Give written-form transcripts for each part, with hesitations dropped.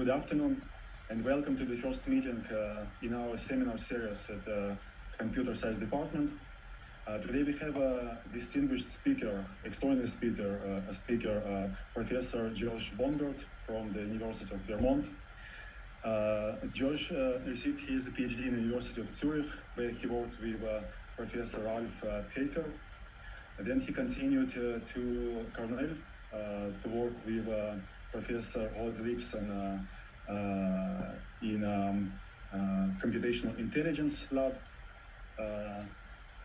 good afternoon, and welcome to the first meeting in our seminar series at the Computer Science Department. Today we have a distinguished speaker, extraordinary speaker, Professor Josh Bombert from the University of Vermont. Josh received his PhD in the University of Zurich, where he worked with Professor Ralph Pfeffer. Then he continued to Cornell to work with Professor Oleg Lipson in computational intelligence lab.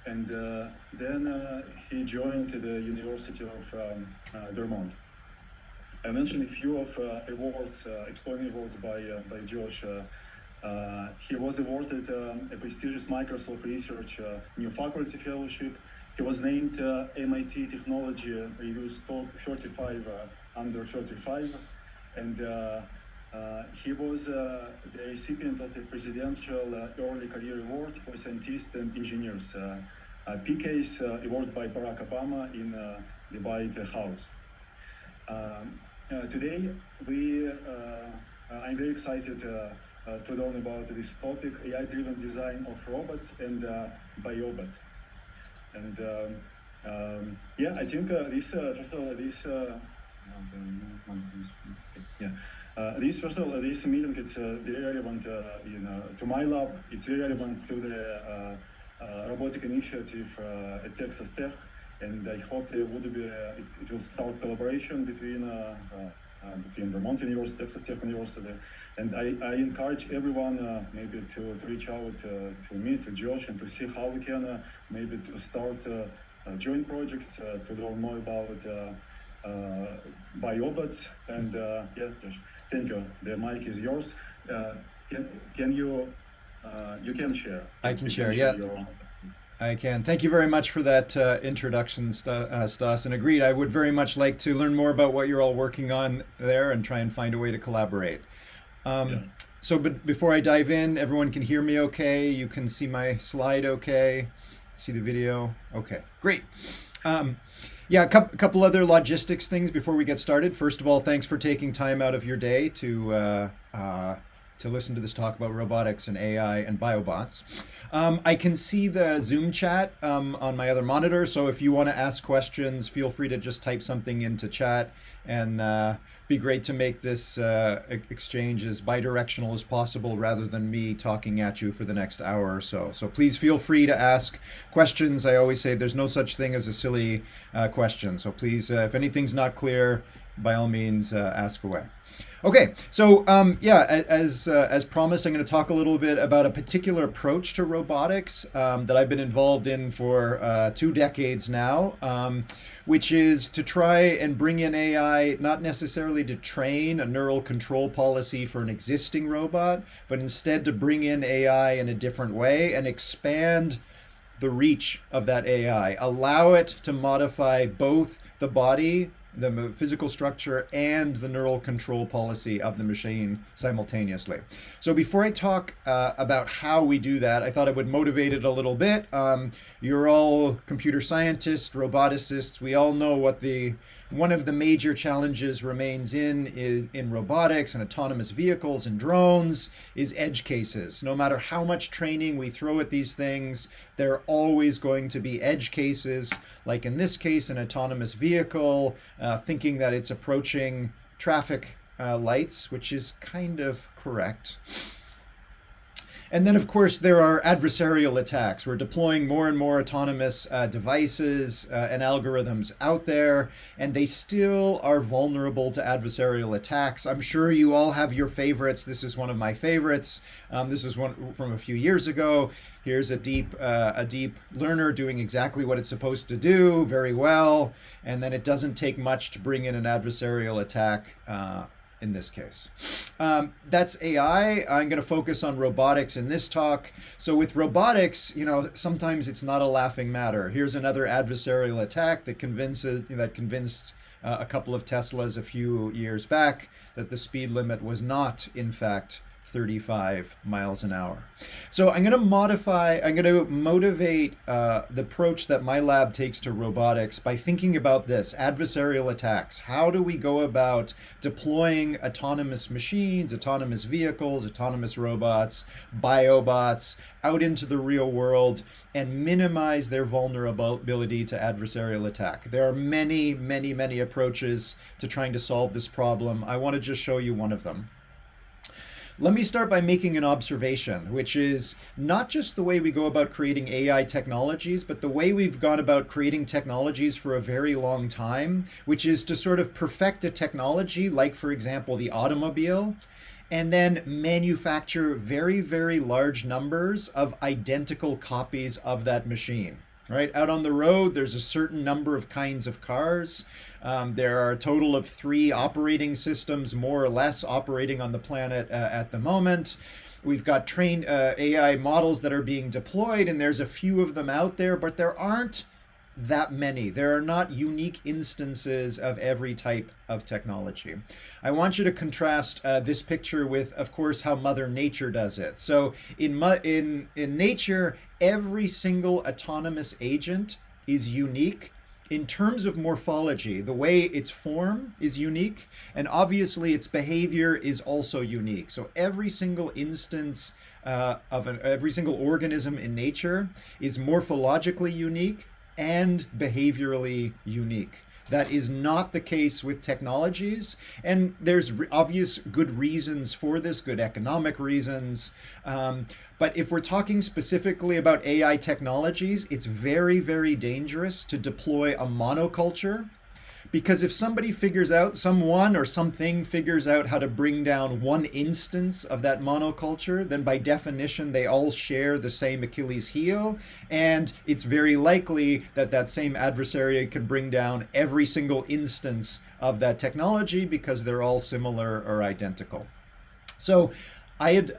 And then he joined the University of Vermont. I mentioned a few of awards, extraordinary awards by Josh. He was awarded a prestigious Microsoft Research New Faculty Fellowship. He was named MIT Technology Review's top 35 under 35, and he was the recipient of the Presidential Early Career Award for Scientists and Engineers, PCASE award by Barack Obama in the White House. Today, I'm very excited to learn about this topic, AI-driven design of robots and biobots. And yeah, I think this first of all, this meeting is very relevant, to my lab. It's very relevant to the robotic initiative at Texas Tech, and I hope it will start collaboration between Vermont University, Texas Tech University, and I encourage everyone maybe to reach out to me, to Josh, and to see how we can maybe to start joint projects to learn more about biobots. And yeah, Josh, thank you. The mic is yours. Can you can share? I can share. Yeah. I can. Thank you very much for that introduction, Stas. And agreed, I would very much like to learn more about what you're all working on there and try and find a way to collaborate. So, but before I dive in, everyone can hear me okay? You can see my slide okay? See the video? Okay, great. Yeah, a couple other logistics things before we get started. First of all, thanks for taking time out of your day to listen to this talk about robotics and AI and biobots. I can see the Zoom chat on my other monitor, so if you want to ask questions, feel free to just type something into chat, and be great to make this exchange as bidirectional as possible rather than me talking at you for the next hour or so. So please feel free to ask questions. I always say there's no such thing as a silly question, so please, if anything's not clear, by all means, ask away. Okay, so yeah, as promised, I'm going to talk a little bit about a particular approach to robotics that I've been involved in for 2 decades now, which is to try and bring in AI, not necessarily to train a neural control policy for an existing robot, but instead to bring in AI in a different way and expand the reach of that AI, allow it to modify both the body, the physical structure, and the neural control policy of the machine simultaneously. So before I talk about how we do that, I thought I would motivate it a little bit. You're all computer scientists, roboticists. We all know what one of the major challenges remains in robotics and autonomous vehicles and drones is edge cases. No matter how much training we throw at these things, there are always going to be edge cases, like in this case, an autonomous vehicle thinking that it's approaching traffic lights, which is kind of correct. And then, of course, there are adversarial attacks. We're deploying more and more autonomous devices and algorithms out there, and they still are vulnerable to adversarial attacks. I'm sure you all have your favorites. This is one of my favorites. This is one from a few years ago. Here's a deep learner doing exactly what it's supposed to do very well, and then it doesn't take much to bring in an adversarial attack in this case. That's AI. I'm going to focus on robotics in this talk. So with robotics, sometimes it's not a laughing matter. Here's another adversarial attack that convinced a couple of Teslas a few years back that the speed limit was not, in fact, 35 miles an hour. So I'm going to motivate the approach that my lab takes to robotics by thinking about this, adversarial attacks. How do we go about deploying autonomous machines, autonomous vehicles, autonomous robots, biobots out into the real world and minimize their vulnerability to adversarial attack? There are many, many, many approaches to trying to solve this problem. I want to just show you one of them. Let me start by making an observation, which is not just the way we go about creating AI technologies, but the way we've gone about creating technologies for a very long time, which is to sort of perfect a technology, like, for example, the automobile, and then manufacture very, very large numbers of identical copies of that machine. Right out on the road, there's a certain number of kinds of cars. There are a total of 3 operating systems, more or less, operating on the planet at the moment. We've got trained AI models that are being deployed, and there's a few of them out there, but there aren't that many. There are not unique instances of every type of technology. I want you to contrast this picture with, of course, how Mother Nature does it. So in nature, every single autonomous agent is unique in terms of morphology. The way its form is unique, and obviously its behavior is also unique. So every single instance every single organism in nature is morphologically unique and behaviorally unique. That is not the case with technologies, and there's obvious good reasons for this, good economic reasons. But if we're talking specifically about AI technologies, it's very, very dangerous to deploy a monoculture, because if somebody figures out, someone or something figures out how to bring down one instance of that monoculture, then by definition they all share the same Achilles heel, and it's very likely that that same adversary can bring down every single instance of that technology because they're all similar or identical. So I've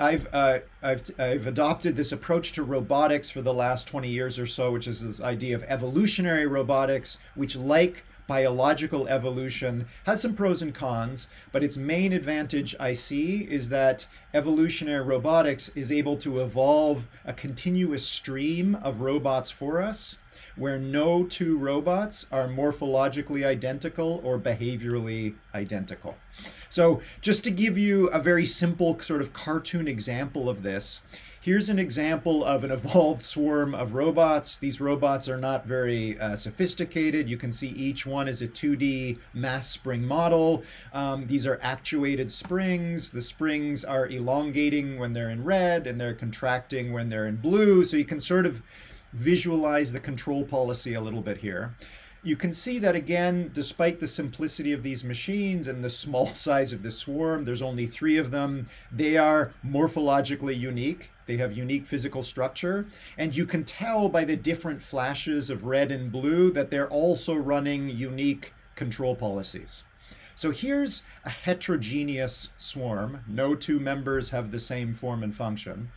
adopted this approach to robotics for the last 20 years or so, which is this idea of evolutionary robotics, which, like biological evolution, has some pros and cons, but its main advantage I see is that evolutionary robotics is able to evolve a continuous stream of robots for us, where no 2 robots are morphologically identical or behaviorally identical. So just to give you a very simple sort of cartoon example of this, here's an example of an evolved swarm of robots. These robots are not very sophisticated. You can see each one is a 2D mass spring model. These are actuated springs. The springs are elongating when they're in red, and they're contracting when they're in blue. So you can sort of visualize the control policy a little bit here. You can see that, again, despite the simplicity of these machines and the small size of the swarm, there's only 3 of them. They are morphologically unique. They have unique physical structure. And you can tell by the different flashes of red and blue that they're also running unique control policies. So here's a heterogeneous swarm. No 2 members have the same form and function.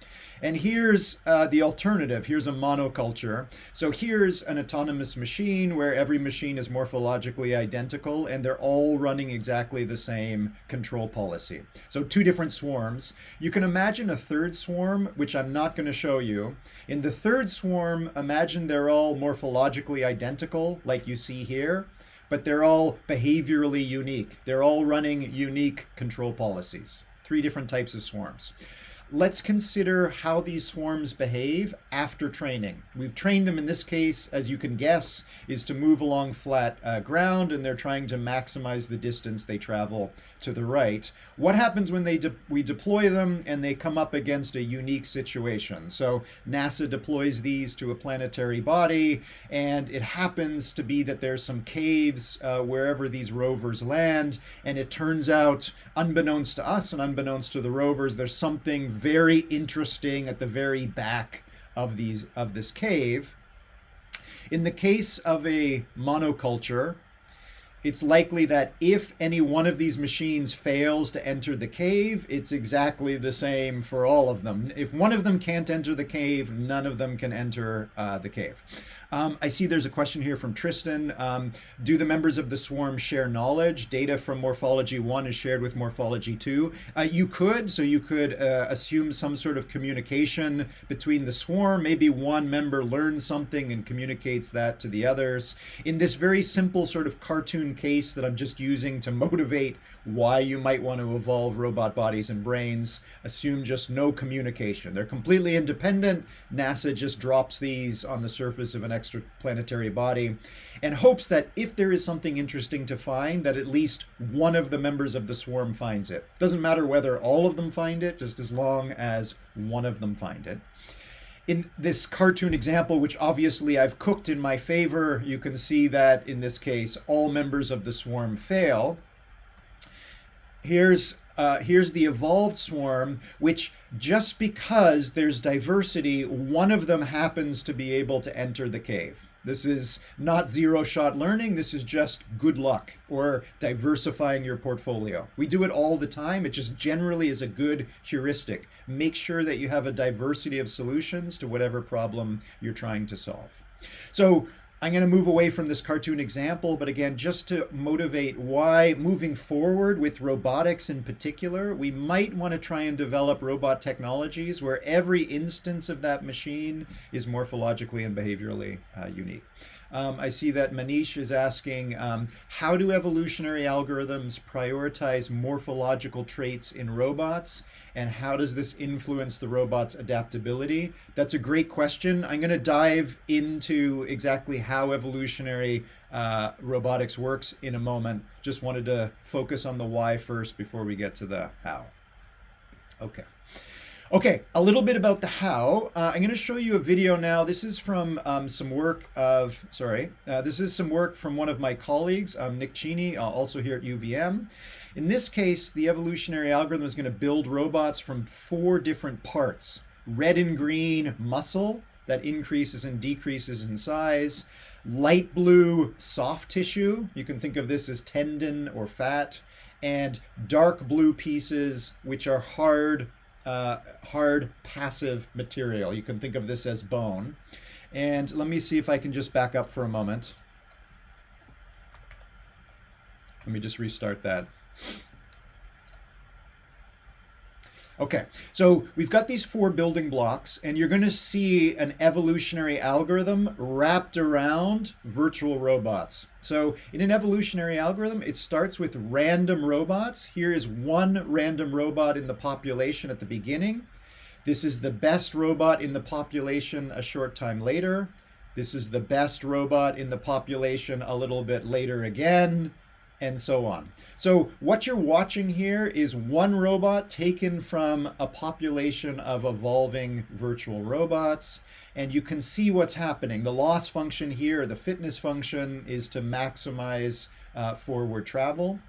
And here's the alternative. Here's a monoculture. So here's an autonomous machine where every machine is morphologically identical, and they're all running exactly the same control policy. So 2 different swarms. You can imagine a 3rd swarm, which I'm not going to show you. In the 3rd swarm, imagine they're all morphologically identical, like you see here, but they're all behaviorally unique. They're all running unique control policies. 3 different types of swarms. Let's consider how these swarms behave after training. We've trained them, in this case, as you can guess, is to move along flat ground, and they're trying to maximize the distance they travel to the right. What happens when we deploy them and they come up against a unique situation? So NASA deploys these to a planetary body, and it happens to be that there's some caves wherever these rovers land, and it turns out, unbeknownst to us and unbeknownst to the rovers, there's something very interesting at the very back of this cave. In the case of a monoculture, it's likely that if any one of these machines fails to enter the cave, it's exactly the same for all of them. If one of them can't enter the cave, none of them can enter the cave. I see there's a question here from Tristan. Do the members of the swarm share knowledge? Data from Morphology 1 is shared with Morphology 2. You could assume some sort of communication between the swarm. Maybe one member learns something and communicates that to the others. In this very simple sort of cartoon case that I'm just using to motivate why you might want to evolve robot bodies and brains, assume just no communication. They're completely independent. NASA just drops these on the surface of an extraplanetary body and hopes that if there is something interesting to find, that at least one of the members of the swarm finds it. Doesn't matter whether all of them find it, just as long as one of them find it. In this cartoon example, which obviously I've cooked in my favor, you can see that in this case, all members of the swarm fail. Here's the evolved swarm, which just because there's diversity, one of them happens to be able to enter the cave. This is not zero-shot learning. This is just good luck or diversifying your portfolio. We do it all the time. It just generally is a good heuristic. Make sure that you have a diversity of solutions to whatever problem you're trying to solve. So I'm going to move away from this cartoon example, but again, just to motivate why moving forward with robotics in particular, we might want to try and develop robot technologies where every instance of that machine is morphologically and behaviorally unique. I see that Manish is asking, how do evolutionary algorithms prioritize morphological traits in robots, and how does this influence the robot's adaptability? That's a great question. I'm going to dive into exactly how evolutionary robotics works in a moment. Just wanted to focus on the why first before we get to the how. Okay, a little bit about the how. I'm going to show you a video now. This is from some work from one of my colleagues, Nick Cheney, also here at UVM. In this case, the evolutionary algorithm is going to build robots from 4 different parts. Red and green muscle that increases and decreases in size. Light blue soft tissue. You can think of this as tendon or fat. And dark blue pieces, which are hard passive material. You can think of this as bone. And let me see if I can just back up for a moment. Let me just restart that. Okay, so we've got these 4 building blocks, and you're going to see an evolutionary algorithm wrapped around virtual robots. So in an evolutionary algorithm, it starts with random robots. Here is one random robot in the population at the beginning. This is the best robot in the population a short time later. This is the best robot in the population a little bit later again, and so on. So what you're watching here is one robot taken from a population of evolving virtual robots, and you can see what's happening. The loss function here, the fitness function, is to maximize forward travel.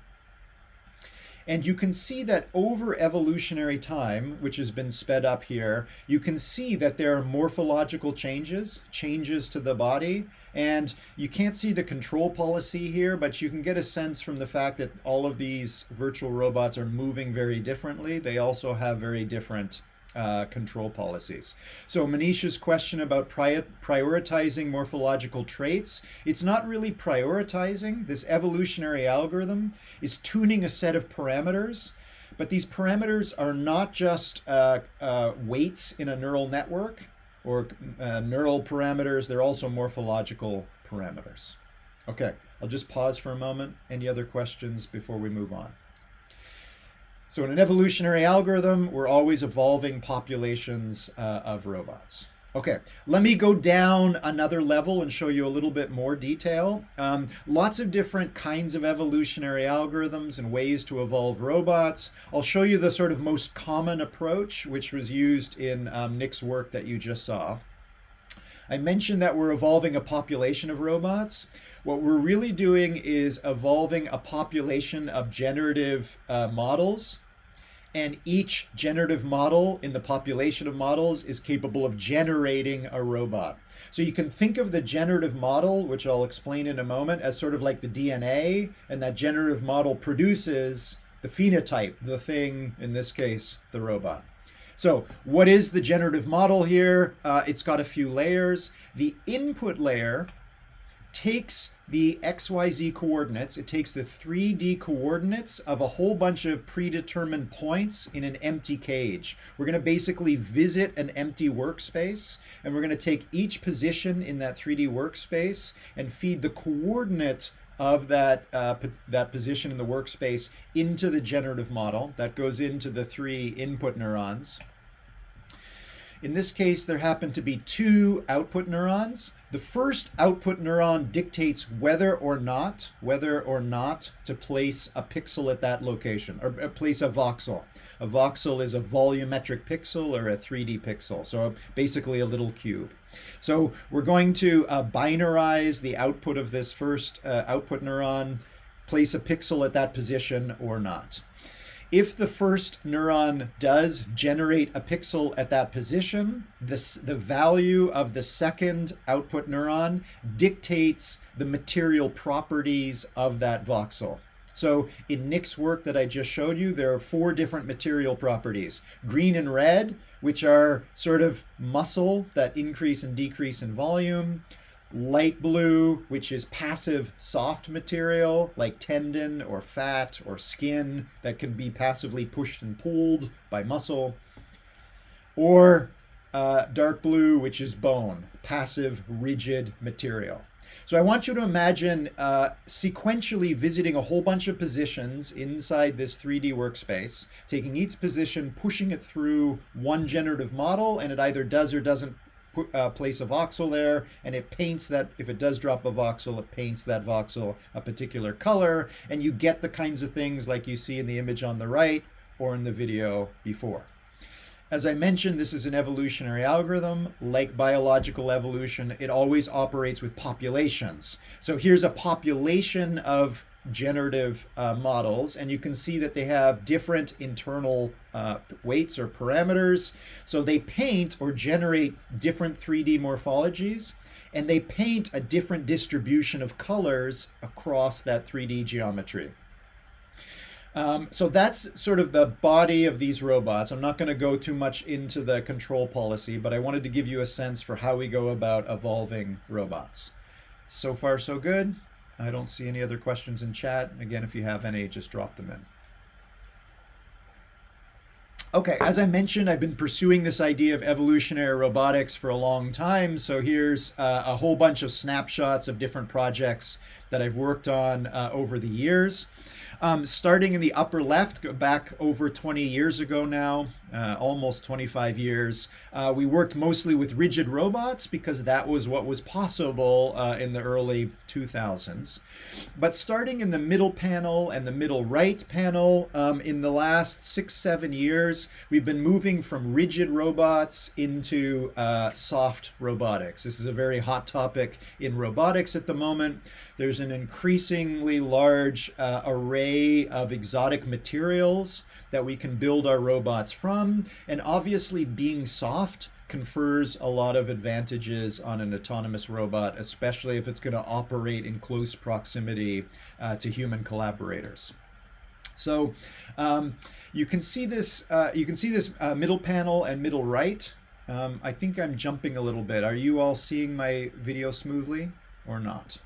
And you can see that over evolutionary time, which has been sped up here, you can see that there are morphological changes to the body. And you can't see the control policy here, but you can get a sense from the fact that all of these virtual robots are moving very differently. They also have very different control policies. So Manish's question about prioritizing morphological traits, it's not really prioritizing. This evolutionary algorithm is tuning a set of parameters, but these parameters are not just weights in a neural network or neural parameters, they're also morphological parameters. Okay, I'll just pause for a moment. Any other questions before we move on? So in an evolutionary algorithm, we're always evolving populations of robots. Okay, let me go down another level and show you a little bit more detail. Lots of different kinds of evolutionary algorithms and ways to evolve robots. I'll show you the sort of most common approach, which was used in Nick's work that you just saw. I mentioned that we're evolving a population of robots. What we're really doing is evolving a population of generative models, and each generative model in the population of models is capable of generating a robot. So you can think of the generative model, which I'll explain in a moment, as sort of like the DNA, and that generative model produces the phenotype, the thing, in this case, the robot. So what is the generative model here? It's got a few layers. The input layer takes the XYZ coordinates, it takes the 3D coordinates of a whole bunch of predetermined points in an empty cage. We're going to basically visit an empty workspace, and we're going to take each position in that 3D workspace and feed the coordinate of that position in the workspace into the generative model. That goes into the 3 input neurons. In this case, there happen to be 2 output neurons. The first output neuron dictates whether or not to place a pixel at that location, or place a voxel. A voxel is a volumetric pixel or a 3D pixel, so basically a little cube. So we're going to binarize the output of this first output neuron, place a pixel at that position or not. If the first neuron does generate a pixel at that position, the value of the second output neuron dictates the material properties of that voxel. So in Nick's work that I just showed you, there are 4 different material properties. Green and red, which are sort of muscle that increase and decrease in volume. Light blue, which is passive soft material like tendon or fat or skin that can be passively pushed and pulled by muscle. Or dark blue, which is bone, passive rigid material. So I want you to imagine sequentially visiting a whole bunch of positions inside this 3D workspace, taking each position, pushing it through one generative model, and it either does or doesn't place a voxel there, and it paints that. If it does drop a voxel, it paints that voxel a particular color, and you get the kinds of things like you see in the image on the right or in the video before. As I mentioned, this is an evolutionary algorithm. Like biological evolution, it always operates with populations. So here's a population of generative models, and you can see that they have different internal weights or parameters. So they paint or generate different 3D morphologies, and they paint a different distribution of colors across that 3D geometry. So that's sort of the body of these robots. I'm not going to go too much into the control policy, but I wanted to give you a sense for how we go about evolving robots. So far, so good. I don't see any other questions in chat. Again, if you have any, just drop them in. Okay, as I mentioned, I've been pursuing this idea of evolutionary robotics for a long time. So here's a whole bunch of snapshots of different projects that I've worked on over the years. Starting in the upper left, back over 20 years ago now, almost 25 years, we worked mostly with rigid robots because that was what was possible in the early 2000s. But starting in the middle panel and the middle right panel, in the last 6-7 years, we've been moving from rigid robots into soft robotics. This is a very hot topic in robotics at the moment. There's an increasingly large array of exotic materials that we can build our robots from, and obviously being soft confers a lot of advantages on an autonomous robot, especially if it's going to operate in close proximity to human collaborators. So you can see this middle panel and middle right. I think I'm jumping a little bit. Are you all seeing my video smoothly or not?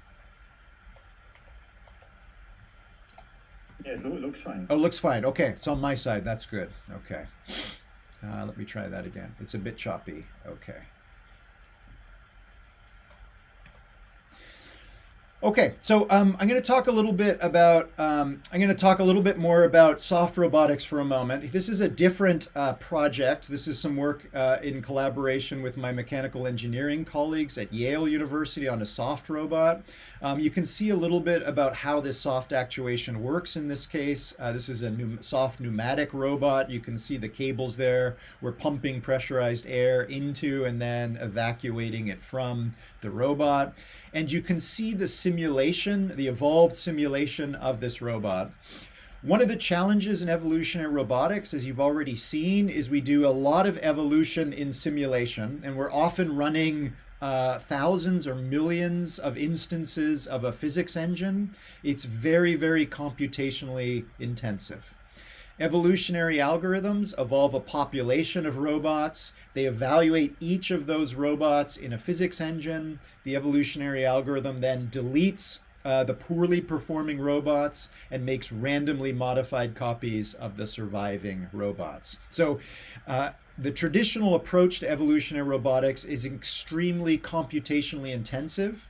Yeah, it looks fine. Oh, it looks fine. Okay, it's on my side. That's good. Okay. Let me try that again. It's a bit choppy. Okay. Okay, so I'm going to talk a little bit about more about soft robotics for a moment. This is a different project. This is some work in collaboration with my mechanical engineering colleagues at Yale University on a soft robot. You can see a little bit about how this soft actuation works in this case. This is a soft pneumatic robot. You can see the cables there. We're pumping pressurized air into and then evacuating it from the robot. And you can see the simulation, the evolved simulation of this robot. One of the challenges in evolutionary robotics, as you've already seen, is we do a lot of evolution in simulation, and we're often running thousands or millions of instances of a physics engine. It's very, very computationally intensive. Evolutionary algorithms evolve a population of robots. They evaluate each of those robots in a physics engine. The evolutionary algorithm then deletes the poorly performing robots and makes randomly modified copies of the surviving robots. So the traditional approach to evolutionary robotics is extremely computationally intensive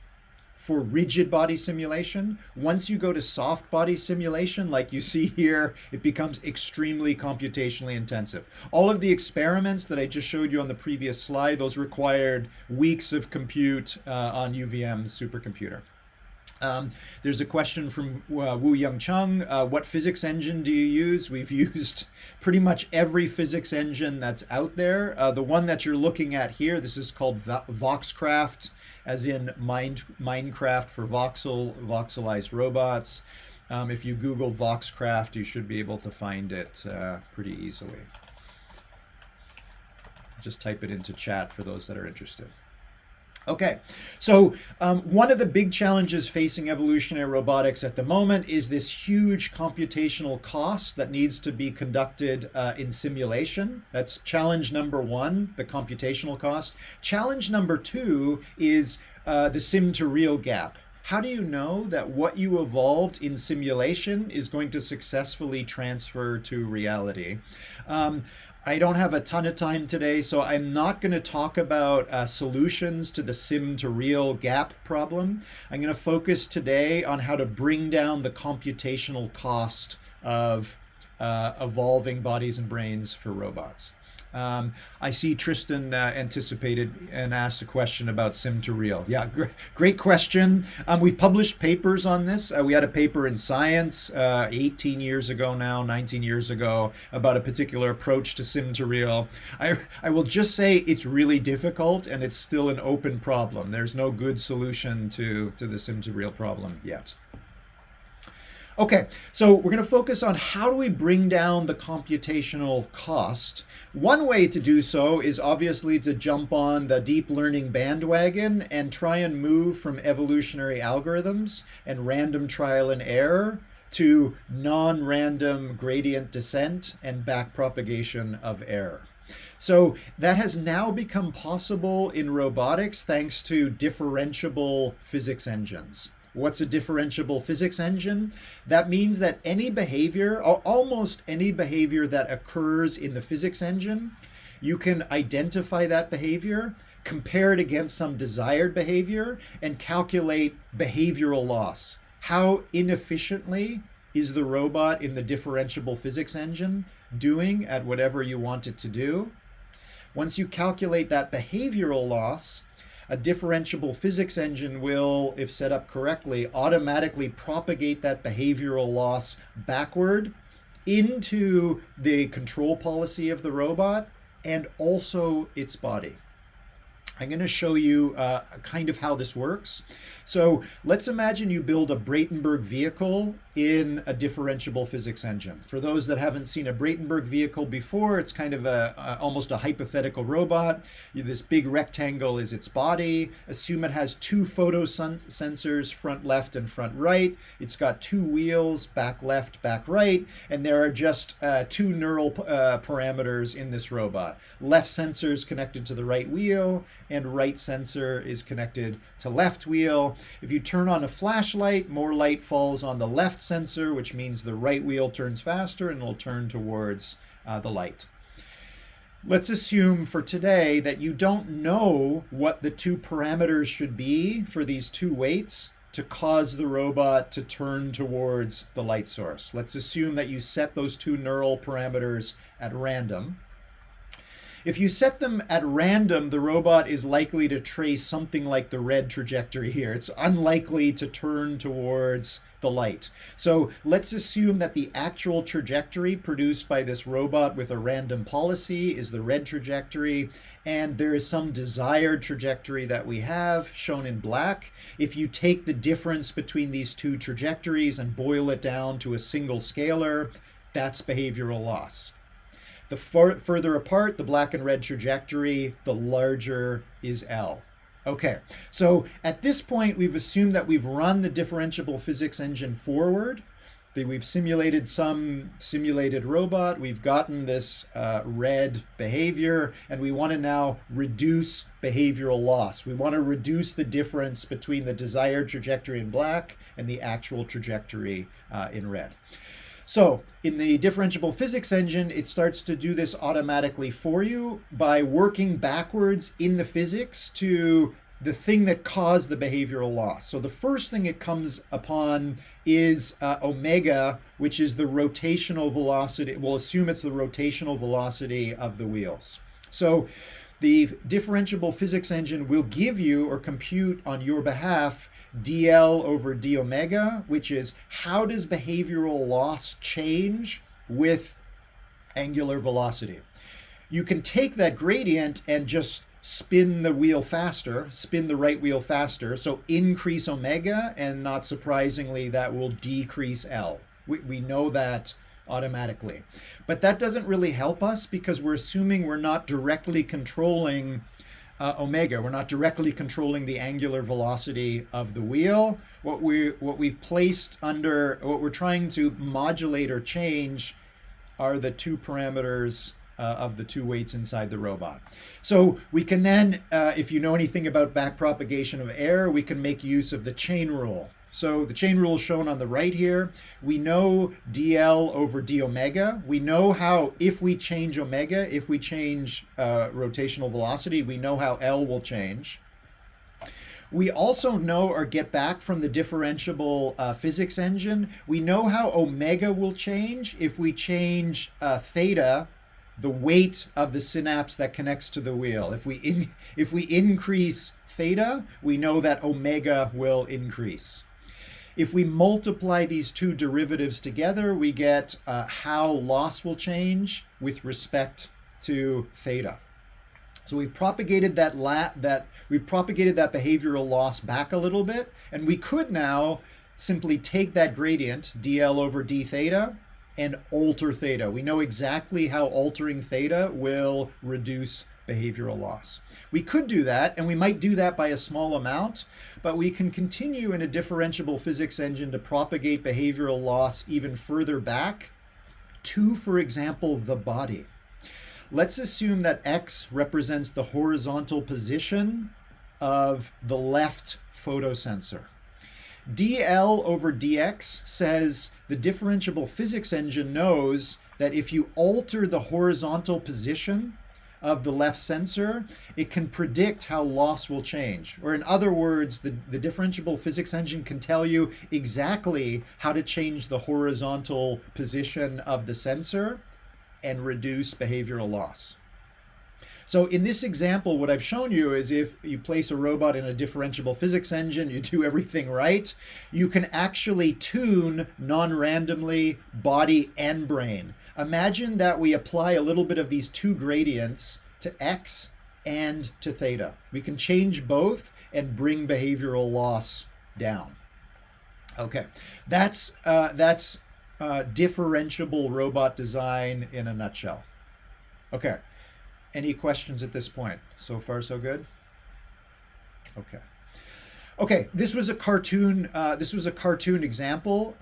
for rigid body simulation. Once you go to soft body simulation, like you see here, it becomes extremely computationally intensive. All of the experiments that I just showed you on the previous slide, those required weeks of compute on UVM's supercomputer. There's a question from Wu Young Chung. What physics engine do you use? We've used pretty much every physics engine that's out there. The one that you're looking at here, this is called Voxcraft, as in Minecraft for voxelized robots. If you Google Voxcraft, you should be able to find it pretty easily. Just type it into chat for those that are interested. Okay, so one of the big challenges facing evolutionary robotics at the moment is this huge computational cost that needs to be conducted in simulation. That's challenge number one, the computational cost. Challenge number two is the sim to real gap. How do you know that what you evolved in simulation is going to successfully transfer to reality? I don't have a ton of time today, so I'm not going to talk about solutions to the sim to real gap problem. I'm going to focus today on how to bring down the computational cost of evolving bodies and brains for robots. I see Tristan anticipated and asked a question about sim to real. Yeah, great question. We've published papers on this. We had a paper in Science 18 years ago now, 19 years ago, about a particular approach to sim to real. I will just say it's really difficult and it's still an open problem. There's no good solution to the sim to real problem yet. Okay, so we're going to focus on how do we bring down the computational cost. One way to do so is obviously to jump on the deep learning bandwagon and try and move from evolutionary algorithms and random trial and error to non-random gradient descent and backpropagation of error. So that has now become possible in robotics thanks to differentiable physics engines. What's a differentiable physics engine? That means that any behavior, or almost any behavior that occurs in the physics engine, you can identify that behavior, compare it against some desired behavior, and calculate behavioral loss. How inefficiently is the robot in the differentiable physics engine doing at whatever you want it to do? Once you calculate that behavioral loss, a differentiable physics engine will, if set up correctly, automatically propagate that behavioral loss backward into the control policy of the robot and also its body. I'm going to show you kind of how this works. So let's imagine you build a Bratenberg vehicle in a differentiable physics engine. For those that haven't seen a Bratenberg vehicle before, it's kind of almost a hypothetical robot. This big rectangle is its body. Assume it has two photo sensors, front left and front right. It's got two wheels, back left, back right, and there are just two neural parameters in this robot. Left sensor is connected to the right wheel, and right sensor is connected to left wheel. If you turn on a flashlight, more light falls on the left sensor, which means the right wheel turns faster and will turn towards the light. Let's assume for today that you don't know what the two parameters should be for these two weights to cause the robot to turn towards the light source. Let's assume that you set those two neural parameters at random. If you set them at random, the robot is likely to trace something like the red trajectory here. It's unlikely to turn towards the light. So let's assume that the actual trajectory produced by this robot with a random policy is the red trajectory, and there is some desired trajectory that we have shown in black. If you take the difference between these two trajectories and boil it down to a single scalar, that's behavioral loss. The further apart the black and red trajectory, the larger is L. Okay, so at this point, we've assumed that we've run the differentiable physics engine forward, We've simulated some simulated robot. We've gotten this red behavior, and we want to now reduce behavioral loss. We want to reduce the difference between the desired trajectory in black and the actual trajectory in red. So in the differentiable physics engine, it starts to do this automatically for you by working backwards in the physics to the thing that caused the behavioral loss. So the first thing it comes upon is omega, which is the rotational velocity. We'll assume it's the rotational velocity of the wheels. So the differentiable physics engine will give you or compute on your behalf dl over d omega, which is how does behavioral loss change with angular velocity. You can take that gradient and just spin the wheel faster, spin the right wheel faster, so increase omega, and not surprisingly, that will decrease L. We know that automatically. But that doesn't really help us because we're assuming we're not directly controlling omega. We're not directly controlling the angular velocity of the wheel. What we've placed under, what we're trying to modulate or change are the two parameters of the two weights inside the robot. So we can then, if you know anything about backpropagation of error, we can make use of the chain rule. So the chain rule is shown on the right here. We know dl over d omega. We know how, if we change omega, if we change rotational velocity, we know how L will change. We also know or get back from the differentiable physics engine, we know how omega will change if we change theta, the weight of the synapse that connects to the wheel. If we increase theta, we know that omega will increase. If we multiply these two derivatives together, we get how loss will change with respect to theta. So we've propagated that behavioral loss back a little bit, and we could now simply take that gradient, dl over d theta, and alter theta. We know exactly how altering theta will reduce behavioral loss. We could do that, and we might do that by a small amount, but we can continue in a differentiable physics engine to propagate behavioral loss even further back to, for example, the body. Let's assume that x represents the horizontal position of the left photosensor. dl over dx says the differentiable physics engine knows that if you alter the horizontal position of the left sensor, it can predict how loss will change. Or in other words, the differentiable physics engine can tell you exactly how to change the horizontal position of the sensor and reduce behavioral loss. So in this example, what I've shown you is if you place a robot in a differentiable physics engine, you do everything right, you can actually tune non-randomly body and brain. Imagine that we apply a little bit of these two gradients to x and to theta. We can change both and bring behavioral loss down. Okay, that's differentiable robot design in a nutshell. Okay. Any questions at this point? So far, so good? Okay. Okay, this was a cartoon. Example.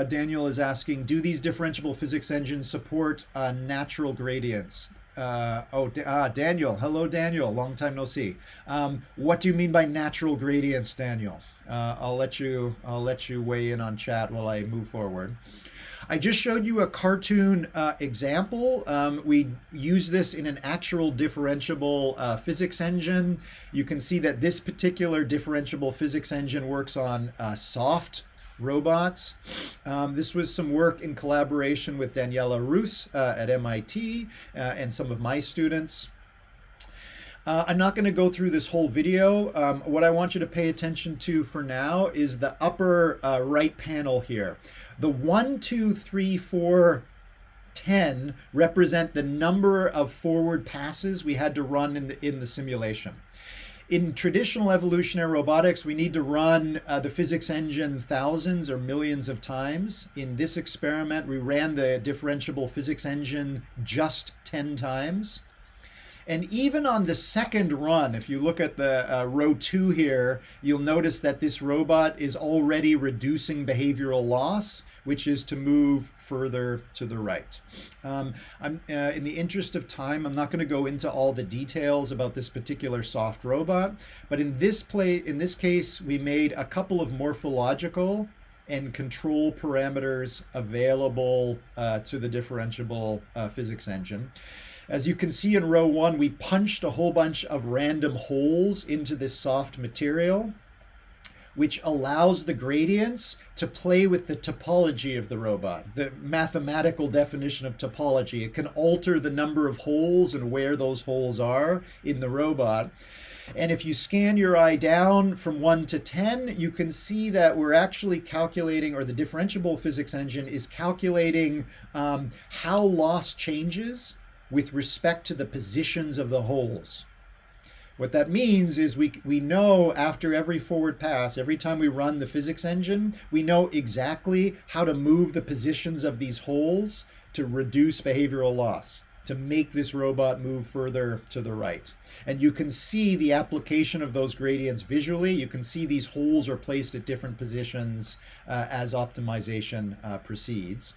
Daniel is asking, do these differentiable physics engines support natural gradients? Daniel. Hello, Daniel. Long time no see. What do you mean by natural gradients, Daniel? I'll let you weigh in on chat while I move forward. I just showed you a cartoon example. We use this in an actual differentiable physics engine. You can see that this particular differentiable physics engine works on soft robots. This was some work in collaboration with Daniela Rus at MIT and some of my students. I'm not going to go through this whole video. What I want you to pay attention to for now is the upper right panel here. The 1, 2, 3, 4, 10 represent the number of forward passes we had to run in the simulation. In traditional evolutionary robotics, we need to run the physics engine thousands or millions of times. In this experiment, we ran the differentiable physics engine just 10 times. And even on the second run, if you look at the row 2 here, you'll notice that this robot is already reducing behavioral loss, which is to move further to the right. In the interest of time, I'm not going to go into all the details about this particular soft robot, but in this case, we made a couple of morphological and control parameters available to the differentiable physics engine. As you can see in row 1, we punched a whole bunch of random holes into this soft material, which allows the gradients to play with the topology of the robot, the mathematical definition of topology. It can alter the number of holes and where those holes are in the robot. And if you scan your eye down from 1 to 10, you can see that we're actually calculating, or the differentiable physics engine is calculating how loss changes with respect to the positions of the holes. What that means is we know after every forward pass, every time we run the physics engine, we know exactly how to move the positions of these holes to reduce behavioral loss, to make this robot move further to the right. And you can see the application of those gradients visually. You can see these holes are placed at different positions as optimization proceeds.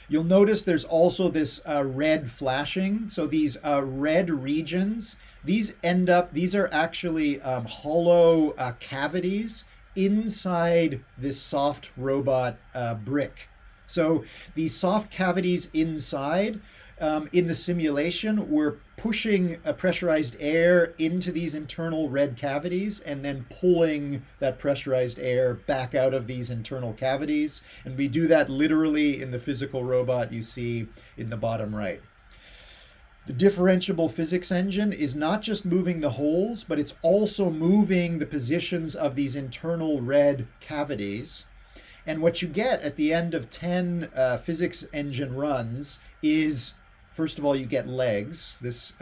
You'll notice there's also this red flashing. So these red regions, these are actually hollow cavities inside this soft robot brick. So these soft cavities inside, in the simulation, we're pushing pressurized air into these internal red cavities and then pulling that pressurized air back out of these internal cavities. And we do that literally in the physical robot you see in the bottom right. The differentiable physics engine is not just moving the holes, but it's also moving the positions of these internal red cavities. And what you get at the end of 10 physics engine runs is, first of all, you get legs. This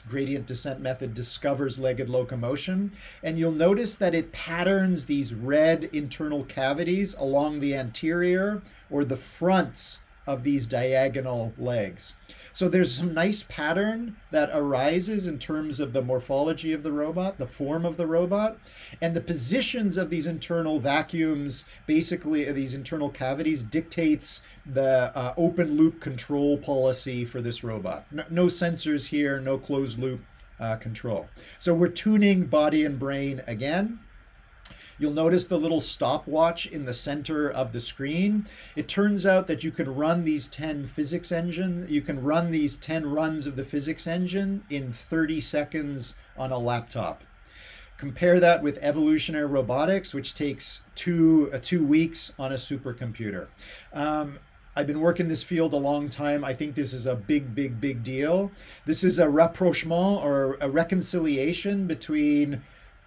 gradient descent method discovers legged locomotion. And you'll notice that it patterns these red internal cavities along the anterior or the fronts of these diagonal legs. So there's some nice pattern that arises in terms of the morphology of the robot, the form of the robot, and the positions of these internal vacuums, basically these internal cavities, dictates the open loop control policy for this robot. No sensors here, no closed loop control. So we're tuning body and brain again. You'll notice the little stopwatch in the center of the screen. It turns out that you can run these 10 physics engines, you can run these 10 runs of the physics engine in 30 seconds on a laptop. Compare that with evolutionary robotics, which takes two weeks on a supercomputer. I've been working in this field a long time. I think this is a big deal. This is a rapprochement or a reconciliation between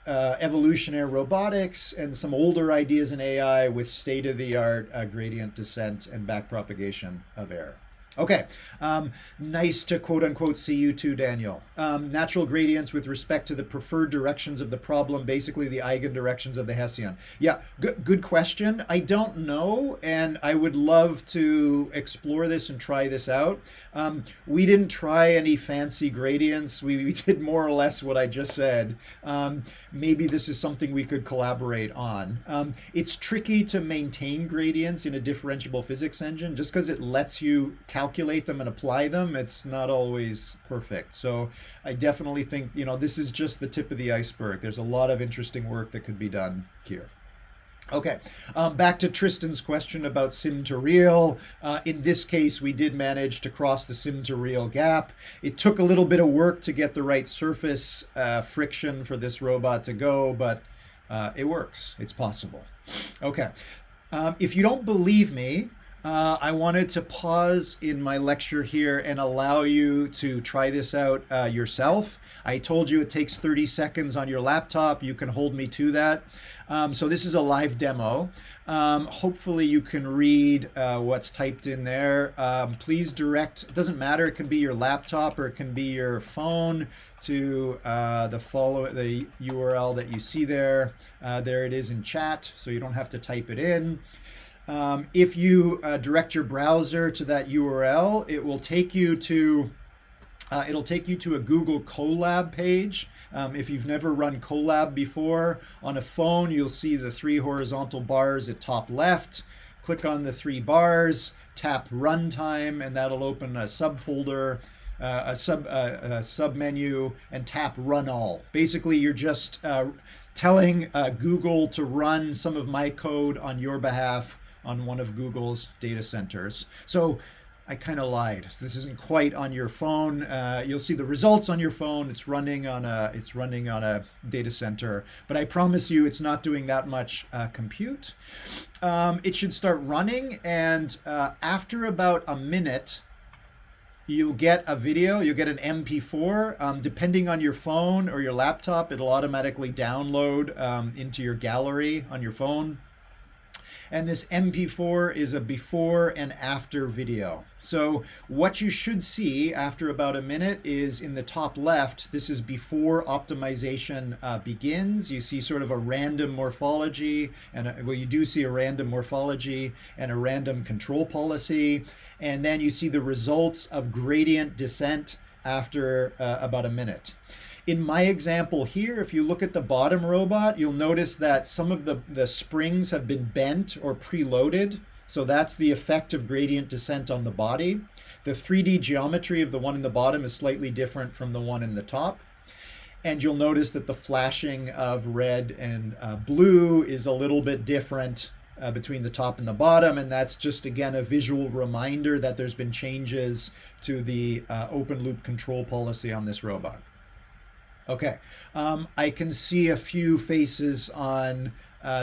evolutionary robotics and some older ideas in AI with state-of-the-art gradient descent and backpropagation of error. Okay, nice to quote-unquote see you too, Daniel. Natural gradients with respect to the preferred directions of the problem, basically the eigendirections of the Hessian. Yeah, good question. I don't know, and I would love to explore this and try this out. We didn't try any fancy gradients. We did more or less what I just said. Maybe this is something we could collaborate on. It's tricky to maintain gradients in a differentiable physics engine. Just because it lets you calculate them and apply them, it's not always perfect. So I definitely think, this is just the tip of the iceberg. There's a lot of interesting work that could be done here. Okay, back to Tristan's question about sim to real. In this case, we did manage to cross the sim to real gap. It took a little bit of work to get the right surface friction for this robot to go, but it works. It's possible. Okay, if you don't believe me, I wanted to pause in my lecture here and allow you to try this out yourself. I told you it takes 30 seconds on your laptop. You can hold me to that. So this is a live demo. Hopefully you can read what's typed in there. Please direct, it doesn't matter, it can be your laptop or it can be your phone, to the URL that you see there. There it is in chat, so you don't have to type it in. If you direct your browser to that URL, it will take you to It'll take you to a Google Colab page. If you've never run Colab before, on a phone, you'll see the 3 horizontal bars at top left. Click on the 3 bars, tap Runtime, and that'll open a subfolder, a sub menu, and tap Run All. Basically, you're just telling Google to run some of my code on your behalf on one of Google's data centers. So I kind of lied. This isn't quite on your phone. You'll see the results on your phone. It's running on a data center, but I promise you, it's not doing that much compute. It should start running, and after about a minute, you'll get a video. You'll get an MP4. Depending on your phone or your laptop, it'll automatically download into your gallery on your phone. And this MP4 is a before and after video. So what you should see after about a minute is in the top left, this is before optimization begins. You see sort of a random morphology, and well, you do see a random morphology and a random control policy. And then you see the results of gradient descent after about a minute. In my example here, if you look at the bottom robot, you'll notice that some of the springs have been bent or preloaded. So that's the effect of gradient descent on the body. The 3D geometry of the one in the bottom is slightly different from the one in the top. And you'll notice that the flashing of red and blue is a little bit different between the top and the bottom, and that's just, again, a visual reminder that there's been changes to the open loop control policy on this robot. Okay, I can see a few faces on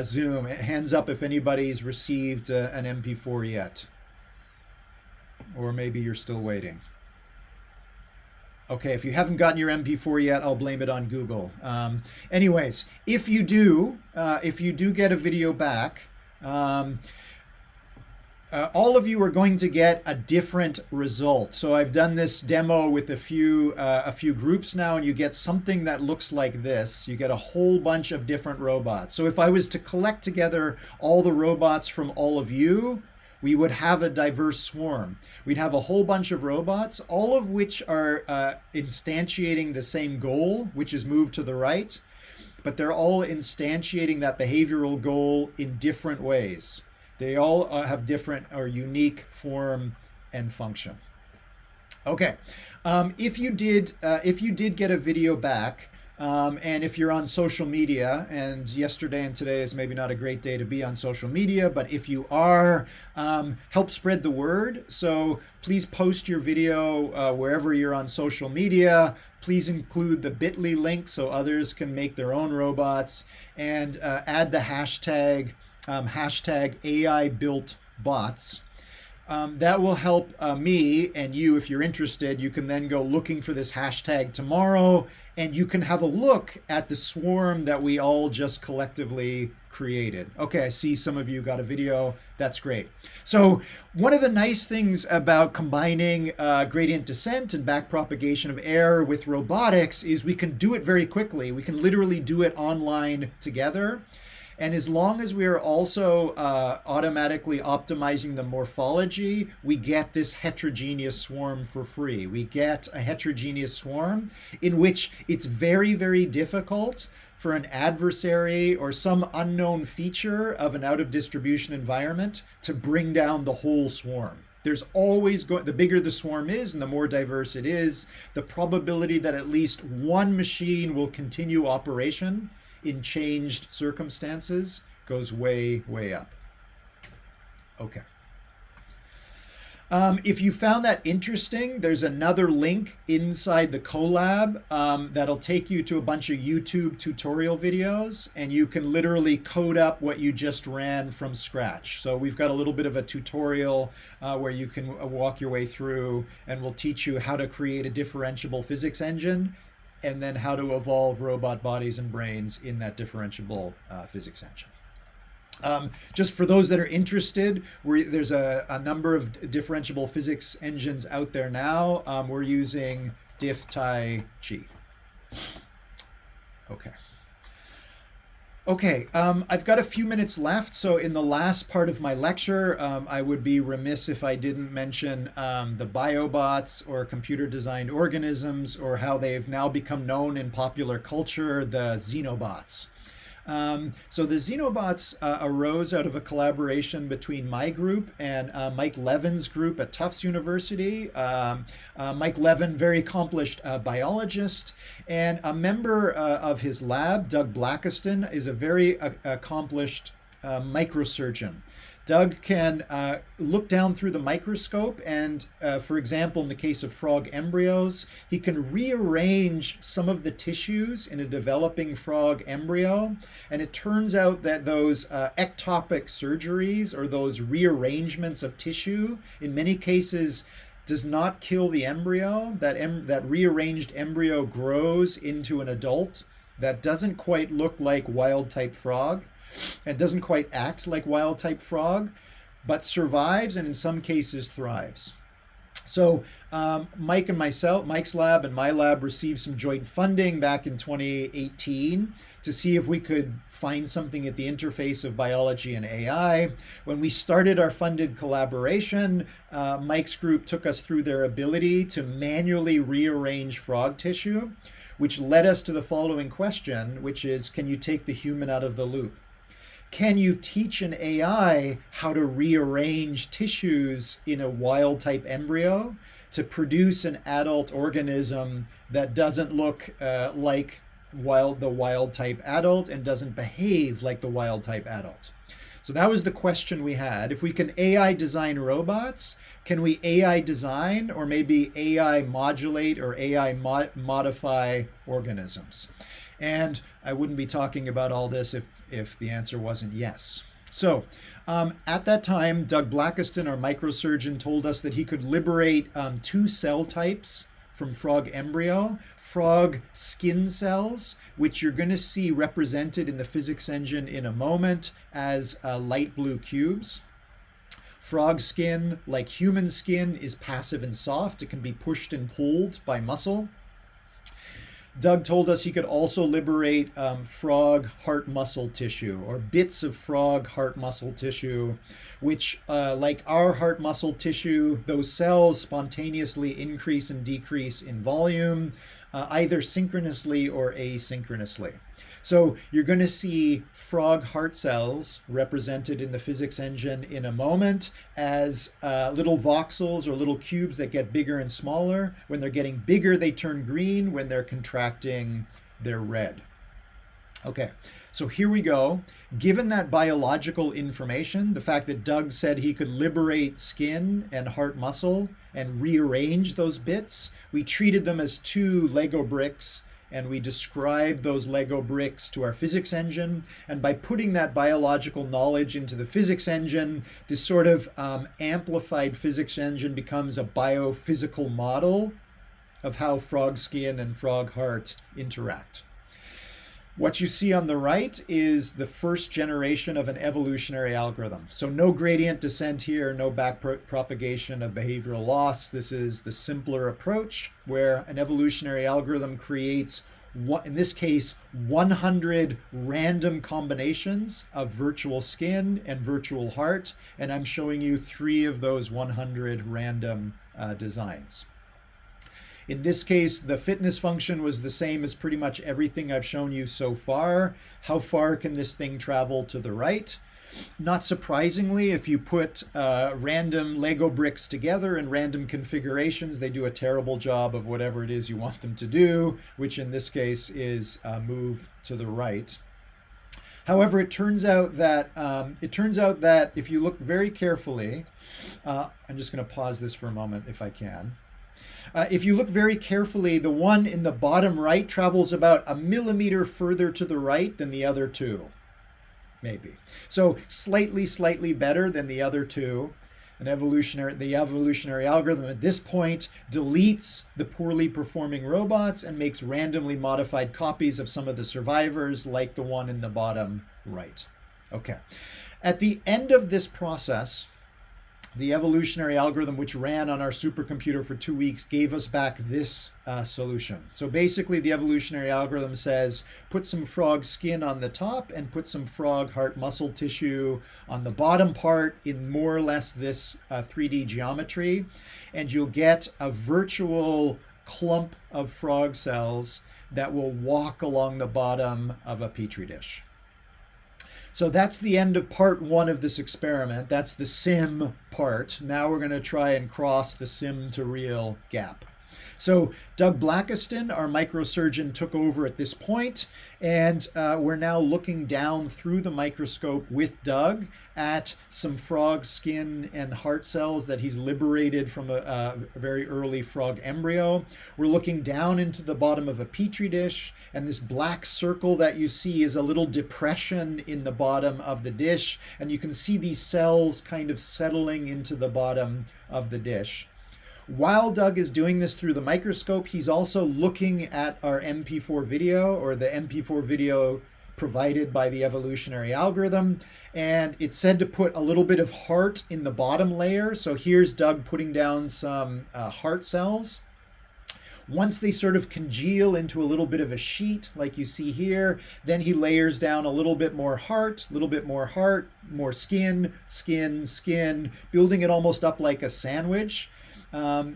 Zoom. Hands up if anybody's received an MP4 yet. Or maybe you're still waiting. Okay, if you haven't gotten your MP4 yet, I'll blame it on Google. Anyways, if you do get a video back, all of you are going to get a different result. So I've done this demo with a few groups now, and you get something that looks like this. You get a whole bunch of different robots. So if I was to collect together all the robots from all of you, we would have a diverse swarm. We'd have a whole bunch of robots, all of which are instantiating the same goal, which is move to the right, but they're all instantiating that behavioral goal in different ways. They all have different or unique form and function. Okay, if you did get a video back, and if you're on social media, and yesterday and today is maybe not a great day to be on social media, but if you are, help spread the word. So please post your video wherever you're on social media. Please include the bit.ly link so others can make their own robots, and add the hashtag AI built bots. That will help me and you. If you're interested, you can then go looking for this hashtag tomorrow, and you can have a look at the swarm that we all just collectively created. Okay, I see some of you got a video. That's great. So one of the nice things about combining gradient descent and backpropagation of air with robotics is we can do it very quickly. We can literally do it online together. And as long as we are also automatically optimizing the morphology, we get this heterogeneous swarm for free. We get a heterogeneous swarm in which it's very, very difficult for an adversary or some unknown feature of an out-of-distribution environment to bring down the whole swarm. There's always the bigger the swarm is and the more diverse it is, the probability that at least one machine will continue operation in changed circumstances goes way, way up. Okay. If you found that interesting, there's another link inside the Colab that'll take you to a bunch of YouTube tutorial videos, and you can literally code up what you just ran from scratch. So we've got a little bit of a tutorial where you can walk your way through, and we'll teach you how to create a differentiable physics engine, and then how to evolve robot bodies and brains in that differentiable physics engine. Just for those that are interested, there's a number of differentiable physics engines out there now. We're using DiffTai-Chi. Okay. Okay, I've got a few minutes left. So, in the last part of my lecture, I would be remiss if I didn't mention the biobots or computer designed organisms, or how they've now become known in popular culture, the xenobots. So the Xenobots arose out of a collaboration between my group and Mike Levin's group at Tufts University. Mike Levin, very accomplished biologist, and a member of his lab, Doug Blackiston, is a very accomplished microsurgeon. Doug can look down through the microscope and, for example, in the case of frog embryos, he can rearrange some of the tissues in a developing frog embryo. And it turns out that those ectopic surgeries, or those rearrangements of tissue, in many cases does not kill the embryo. That rearranged embryo grows into an adult that doesn't quite look like wild type frog and doesn't quite act like wild type frog, but survives and in some cases thrives. So Mike's lab and my lab received some joint funding back in 2018 to see if we could find something at the interface of biology and AI. When we started our funded collaboration, Mike's group took us through their ability to manually rearrange frog tissue, which led us to the following question, which is, can you take the human out of the loop? Can you teach an AI how to rearrange tissues in a wild type embryo to produce an adult organism that doesn't look like the wild type adult and doesn't behave like the wild type adult? So that was the question we had. If we can AI design robots, can we AI design or maybe AI modulate or AI modify organisms? And I wouldn't be talking about all this if the answer wasn't yes. So at that time, Doug Blackiston, our microsurgeon, told us that he could liberate 2 cell types from frog embryo: frog skin cells, which you're going to see represented in the physics engine in a moment as light blue cubes. Frog skin, like human skin, is passive and soft. It can be pushed and pulled by muscle. Doug told us he could also liberate frog heart muscle tissue, or bits of frog heart muscle tissue, which, like our heart muscle tissue, those cells spontaneously increase and decrease in volume, either synchronously or asynchronously. So you're going to see frog heart cells represented in the physics engine in a moment as little voxels, or little cubes that get bigger and smaller. When they're getting bigger, they turn green. When they're contracting, they're red. Okay, so here we go. Given that biological information, the fact that Doug said he could liberate skin and heart muscle and rearrange those bits, we treated them as 2 Lego bricks, and we described those Lego bricks to our physics engine. And by putting that biological knowledge into the physics engine, this sort of amplified physics engine becomes a biophysical model of how frog skin and frog heart interact. What you see on the right is the first generation of an evolutionary algorithm. So no gradient descent here, no back propagation of behavioral loss. This is the simpler approach, where an evolutionary algorithm creates, in this case, 100 random combinations of virtual skin and virtual heart. And I'm showing you 3 of those 100 random designs. In this case, the fitness function was the same as pretty much everything I've shown you so far. How far can this thing travel to the right? Not surprisingly, if you put random Lego bricks together in random configurations, they do a terrible job of whatever it is you want them to do, which in this case is move to the right. However, it turns out that if you look very carefully, I'm just going to pause this for a moment if I can. If you look very carefully, the one in the bottom right travels about 1 millimeter further to the right than the other 2, maybe. So slightly better than the other 2. The evolutionary algorithm at this point deletes the poorly performing robots and makes randomly modified copies of some of the survivors, like the one in the bottom right. Okay. At the end of this process, the evolutionary algorithm, which ran on our supercomputer for 2 weeks, gave us back this solution. So basically, the evolutionary algorithm says, put some frog skin on the top and put some frog heart muscle tissue on the bottom part in more or less this 3D geometry, and you'll get a virtual clump of frog cells that will walk along the bottom of a petri dish. So that's the end of part 1 of this experiment. That's the sim part. Now we're going to try and cross the sim to real gap. So Doug Blackiston, our microsurgeon, took over at this point, and we're now looking down through the microscope with Doug at some frog skin and heart cells that he's liberated from a very early frog embryo. We're looking down into the bottom of a petri dish, and this black circle that you see is a little depression in the bottom of the dish, and you can see these cells kind of settling into the bottom of the dish. While Doug is doing this through the microscope, he's also looking at our MP4 video, or the MP4 video provided by the evolutionary algorithm. And it's said to put a little bit of heart in the bottom layer. So here's Doug putting down some heart cells. Once they sort of congeal into a little bit of a sheet, like you see here, then he layers down a little bit more heart, more skin, skin, skin, building it almost up like a sandwich.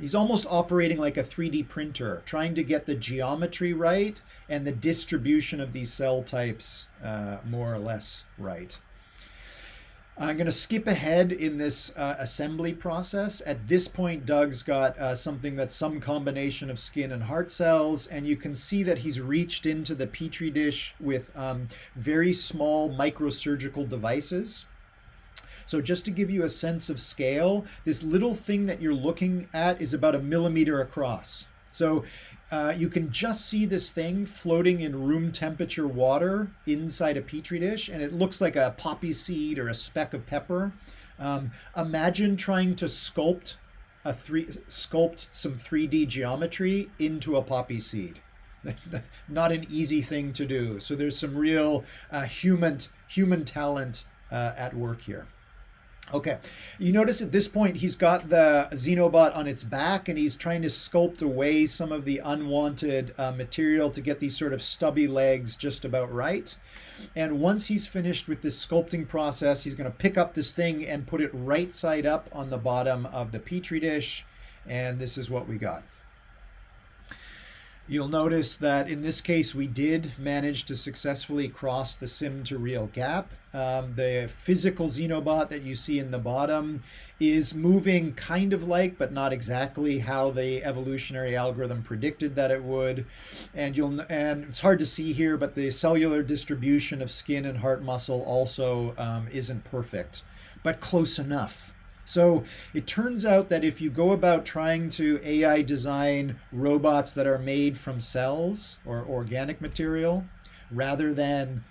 He's almost operating like a 3D printer, trying to get the geometry right and the distribution of these cell types more or less right. I'm going to skip ahead in this assembly process. At this point, Doug's got something that's some combination of skin and heart cells, and you can see that he's reached into the petri dish with very small microsurgical devices. So just to give you a sense of scale, this little thing that you're looking at is about 1 millimeter across. So you can just see this thing floating in room temperature water inside a petri dish, and it looks like a poppy seed or a speck of pepper. Imagine trying to sculpt some 3D geometry into a poppy seed. Not an easy thing to do. So there's some real human talent at work here. Okay, you notice at this point he's got the Xenobot on its back, and he's trying to sculpt away some of the unwanted material to get these sort of stubby legs just about right. And once he's finished with this sculpting process, he's going to pick up this thing and put it right side up on the bottom of the petri dish, and this is what we got. You'll notice that in this case, we did manage to successfully cross the sim to real gap. The physical Xenobot that you see in the bottom is moving kind of like, but not exactly how the evolutionary algorithm predicted that it would. And it's hard to see here, but the cellular distribution of skin and heart muscle also isn't perfect, but close enough. So it turns out that if you go about trying to AI design robots that are made from cells or organic material rather than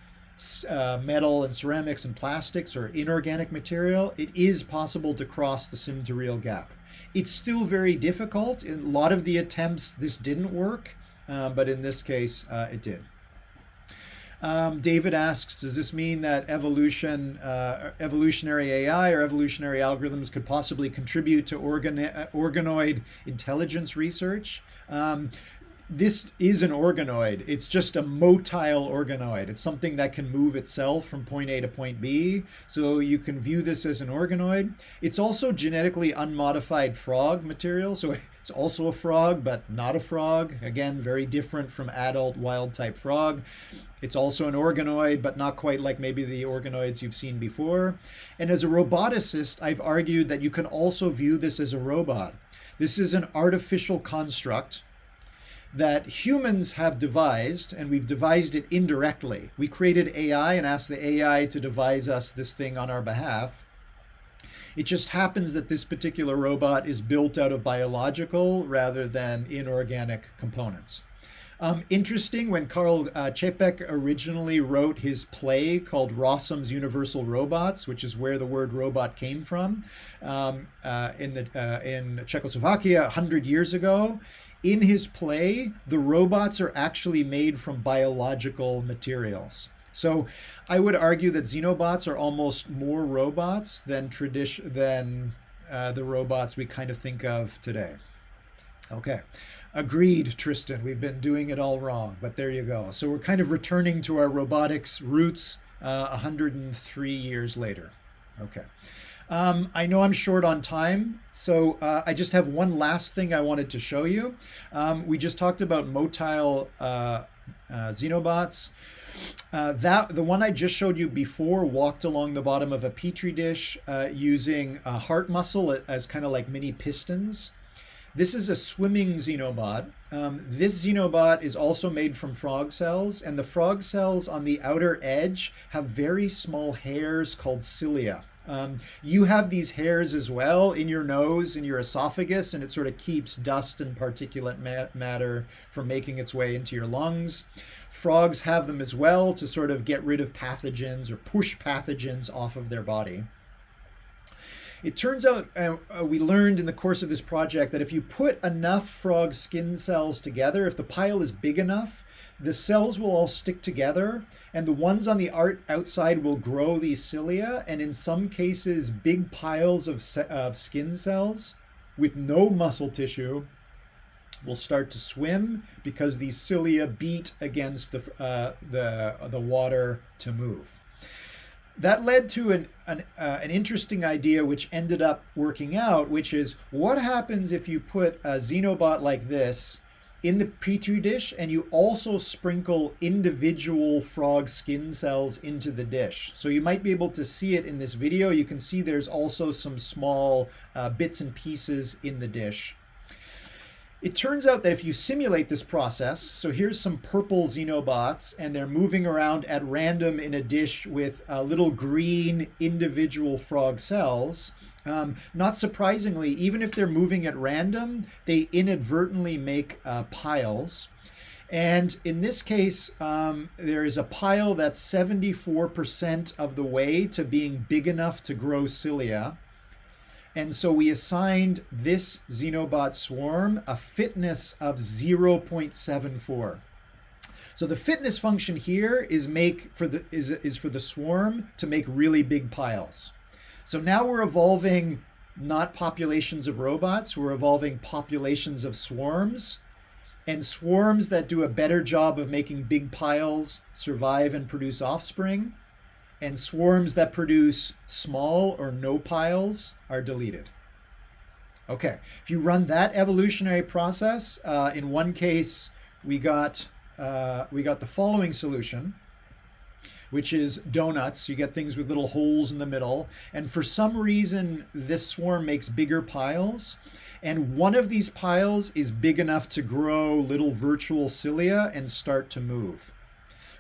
metal and ceramics and plastics or inorganic material, it is possible to cross the sim to real gap. It's still very difficult. In a lot of the attempts, this didn't work, but in this case, it did. David asks, does this mean that evolutionary AI or evolutionary algorithms could possibly contribute to organoid intelligence research? This is an organoid. It's just a motile organoid. It's something that can move itself from point A to point B. So you can view this as an organoid. It's also genetically unmodified frog material. So it's also a frog, but not a frog. Again, very different from adult wild type frog. It's also an organoid, but not quite like maybe the organoids you've seen before. And as a roboticist, I've argued that you can also view this as a robot. This is an artificial construct that humans have devised, and we've devised it indirectly. We created AI and asked the AI to devise us this thing on our behalf. It just happens that this particular robot is built out of biological rather than inorganic components. Interesting, when Karl Čapek originally wrote his play called Rossum's Universal Robots, which is where the word robot came from, in Czechoslovakia 100 years ago, in his play, the robots are actually made from biological materials. So I would argue that Xenobots are almost more robots than the robots we kind of think of today. Okay, agreed, Tristan. We've been doing it all wrong, but there you go. So we're kind of returning to our robotics roots 103 years later. Okay. I know I'm short on time, so I just have one last thing I wanted to show you. We just talked about motile xenobots. The one I just showed you before walked along the bottom of a petri dish using heart muscle as kind of like mini pistons. This is a swimming xenobot. This xenobot is also made from frog cells, and the frog cells on the outer edge have very small hairs called cilia. You have these hairs as well in your nose, in your esophagus, and it sort of keeps dust and particulate matter from making its way into your lungs. Frogs have them as well to sort of get rid of pathogens or push pathogens off of their body. It turns out, we learned in the course of this project that if you put enough frog skin cells together, if the pile is big enough, the cells will all stick together, and the ones on the outside will grow these cilia, and in some cases, big piles of skin cells with no muscle tissue will start to swim because these cilia beat against the water to move. That led to an interesting idea which ended up working out, which is what happens if you put a xenobot like this in the petri dish and you also sprinkle individual frog skin cells into the dish. So you might be able to see it in this video. You can see there's also some small bits and pieces in the dish. It turns out that if you simulate this process, so here's some purple xenobots, and they're moving around at random in a dish with little green individual frog cells. Not surprisingly, even if they're moving at random, they inadvertently make piles. And in this case, there is a pile that's 74% of the way to being big enough to grow cilia. And so we assigned this xenobot swarm a fitness of 0.74. So the fitness function here is for the swarm to make really big piles. So now we're evolving not populations of robots, we're evolving populations of swarms, and swarms that do a better job of making big piles survive and produce offspring, and swarms that produce small or no piles are deleted. Okay, if you run that evolutionary process, in one case we got the following solution, which is donuts. You get things with little holes in the middle, and for some reason this swarm makes bigger piles, and one of these piles is big enough to grow little virtual cilia and start to move.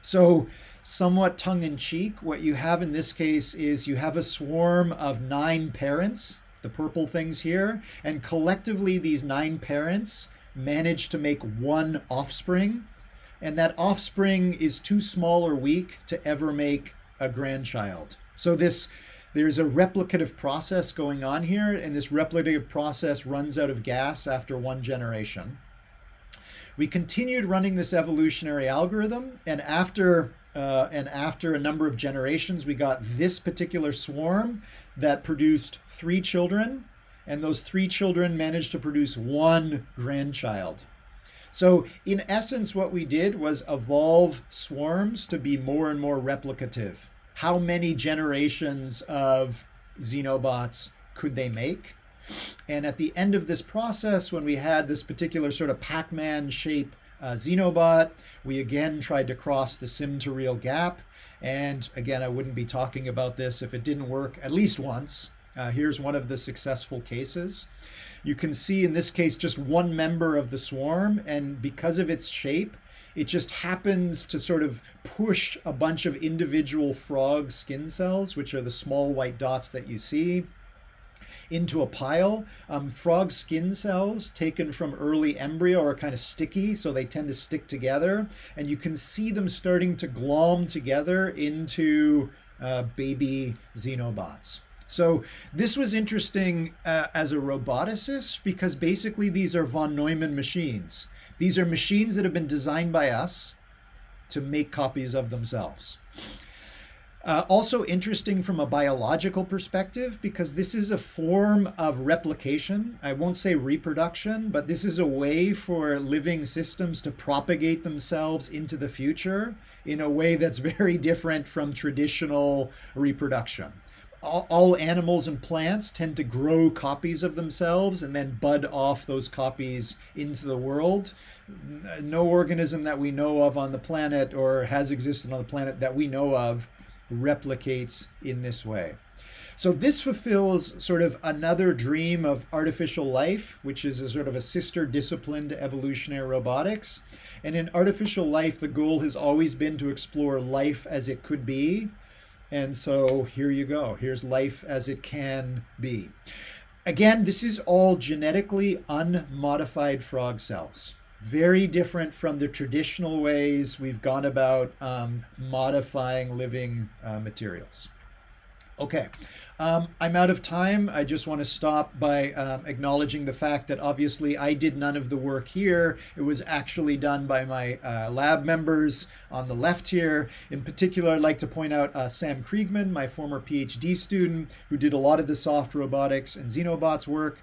So somewhat tongue-in-cheek, what you have in this case is you have a swarm of 9 parents, the purple things here, and collectively these 9 parents manage to make one offspring, and that offspring is too small or weak to ever make a grandchild. So there's a replicative process going on here, and this replicative process runs out of gas after 1 generation. We continued running this evolutionary algorithm, and after a number of generations, we got this particular swarm that produced 3 children, and those 3 children managed to produce 1 grandchild. So in essence, what we did was evolve swarms to be more and more replicative. How many generations of xenobots could they make? And at the end of this process, when we had this particular sort of Pac-Man shape xenobot, we again tried to cross the sim to real gap. And again, I wouldn't be talking about this if it didn't work at least once. Here's one of the successful cases. You can see in this case just one member of the swarm, and because of its shape, it just happens to sort of push a bunch of individual frog skin cells, which are the small white dots that you see, into a pile. Frog skin cells taken from early embryo are kind of sticky, so they tend to stick together, and you can see them starting to glom together into baby xenobots. So this was interesting as a roboticist, because basically these are von Neumann machines. These are machines that have been designed by us to make copies of themselves. Also interesting from a biological perspective because this is a form of replication. I won't say reproduction, but this is a way for living systems to propagate themselves into the future in a way that's very different from traditional reproduction. All animals and plants tend to grow copies of themselves and then bud off those copies into the world. No organism that we know of on the planet or has existed on the planet that we know of replicates in this way. So this fulfills sort of another dream of artificial life, which is a sort of a sister discipline to evolutionary robotics. And in artificial life, the goal has always been to explore life as it could be. And so here you go. Here's life as it can be. Again, this is all genetically unmodified frog cells. Very different from the traditional ways we've gone about modifying living materials. Okay, I'm out of time. I just want to stop by acknowledging the fact that obviously I did none of the work here. It was actually done by my lab members on the left here. In particular, I'd like to point out Sam Kriegman, my former PhD student, who did a lot of the soft robotics and xenobots work.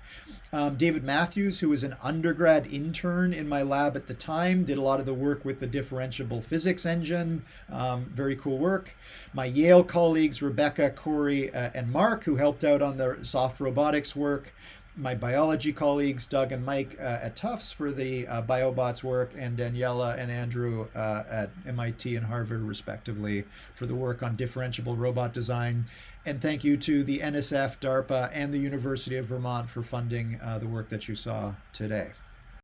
David Matthews, who was an undergrad intern in my lab at the time, did a lot of the work with the differentiable physics engine. Very cool work. My Yale colleagues, Rebecca, Corey, and Mark, who helped out on the soft robotics work. My biology colleagues, Doug and Mike at Tufts for the BioBots work, and Daniela and Andrew at MIT and Harvard, respectively, for the work on differentiable robot design. And thank you to the NSF, DARPA, and the University of Vermont for funding the work that you saw today.